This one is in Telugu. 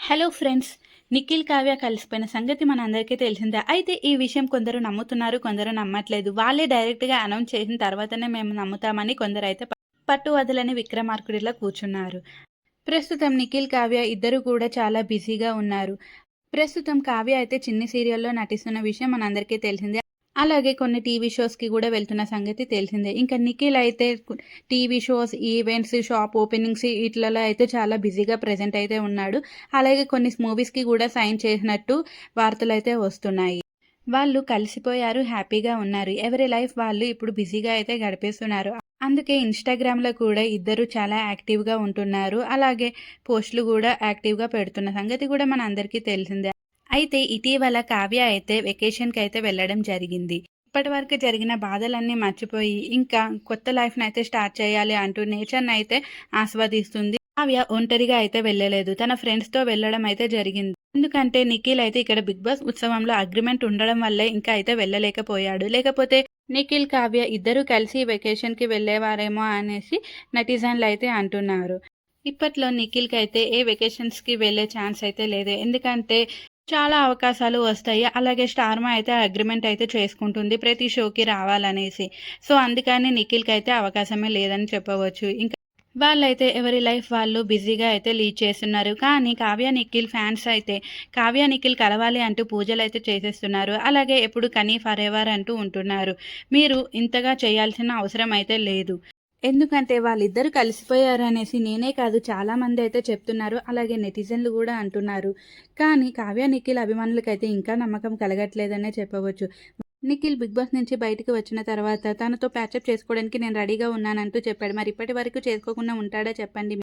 Hello friends. నిఖిల్, కావ్య కలిసిపోయిన సంగతి మనందరికీ తెలిసిందే. అయితే ఈ విషయం కొందరు నమ్ముతున్నారు, కొందరు నమ్మట్లేదు. వాళ్ళే డైరెక్ట్‌గా అనౌన్స్ చేసిన తర్వాతనే మేము నమ్ముతామని కొందరైతే పట్టు వదలని విక్రమార్కుడిలా కూర్చున్నారు. ప్రస్తుతం నిఖిల్, కావ్య ఇద్దరు కూడా చాలా బిజీగా ఉన్నారు. ప్రస్తుతం కావ్య అయితే చిన్ని సీరియల్‌లో నటిస్తున్న విషయం మనందరికీ తెలిసిందే. అలాగే కొన్ని టీవీ షోస్‌కి గూడా వెళ్తున్న సంగతి తెలిసిందే. ఇంకా నిఖిల్ అయితే TV shows, events, shop openings ఈట్లలో అయితే చాలా బిజీగా ప్రెజెంట్ అయితే ఉన్నాడు. అలాగే కొన్ని మూవీస్‌కి గూడా సైన్ చేసినట్టు వార్తలైతే వస్తున్నాయి. వాళ్ళు కలిసిపోయారు, హ్యాపీగా ఉన్నారు. ఎవరి లైఫ్ వాళ్ళు ఇప్పుడు బిజీగా అయితే గడిపేస్తున్నారు. అందుకే ఇన్‌స్టాగ్రామ్‌లో కూడా ఇద్దరు చాలా యాక్టివ్‌గా ఉంటున్నారు. అలాగే పోస్టులు గూడా యాక్టివ్‌గా పెడుతున్న సంగతి గూడా మనందరికీ తెలిసిందే. అయితే ఇటీవల కావ్య అయితే వెకేషన్‌కైతే వెళ్ళడం జరిగింది. ఇప్పటివరకు జరిగిన బాధలన్నీ మర్చిపోయి, ఇంకా కొత్త లైఫ్‌నైతే స్టార్ట్ చేయాలి అంటూ నేచర్‌నైతే ఆస్వాదిస్తుంది. కావ్య ఒంటరిగా అయితే వెళ్ళలేదు. తన ఫ్రెండ్స్‌తో వెళ్ళడం అయితే జరిగింది. ఎందుకంటే నిఖిల్ అయితే ఇక్కడ 'బిగ్ బాస్' ఉత్సవంలో అగ్రీమెంట్ ఉండడం వల్లే ఇంకా అయితే వెళ్ళలేకపోయాడు. లేకపోతే నిఖిల్, కావ్య ఇద్దరూ కలిసి వెకేషన్‌కి వెళ్ళేవారేమో అనేసి నెటిజన్‌లయితే అంటున్నారు. ఇప్పట్లో నిఖిల్‌కైతే ఏ వెకేషన్స్‌కి వెళ్ళే ఛాన్స్ అయితే లేదు. ఎందుకంటే చాలా అవకాశాలు వస్తాయి. అలాగే స్టార్మా అయితే అగ్రీమెంట్ అయితే చేసుకుంటుంది ప్రతి షోకి రావాలనేసి. సో, అందుకని నిఖిల్‌కైతే అవకాశమే లేదని చెప్పవచ్చు. ఇంకా వాళ్ళైతే ఎవరి లైఫ్ వాళ్ళు బిజీగా అయితే లీడ్ చేస్తున్నారు. కానీ కావ్య, నిఖిల్ ఫ్యాన్స్ అయితే కావ్య, నిఖిల్ కలవాలి అంటూ పూజలైతే చేసేస్తున్నారు. అలాగే ఎప్పుడు కనీ ఫరెవర్ అంటూ ఉంటున్నారు. మీరు ఇంతగా చేయాల్సిన అవసరం అయితే లేదు. ఎందుకంటే వాళ్ళిద్దరూ కలిసిపోయారనేసి నేనే కాదు చాలామంది అయితే చెప్తున్నారు. అలాగే నెటిజన్లు గూడా అంటున్నారు. కానీ కావ్య, నిఖిల్ అభిమానులకైతే ఇంకా నమ్మకం కలగట్లేదనే చెప్పవచ్చు. నిఖిల్ 'బిగ్ బాస్' నుంచి బయటికి వచ్చిన తర్వాత తనతో ప్యాచప్ చేసుకోవడానికి నేను రెడీగా ఉన్నానంటూ చెప్పాడు. మరి ఇప్పటి వరకు చేసుకోకుండా ఉంటాడా చెప్పండి?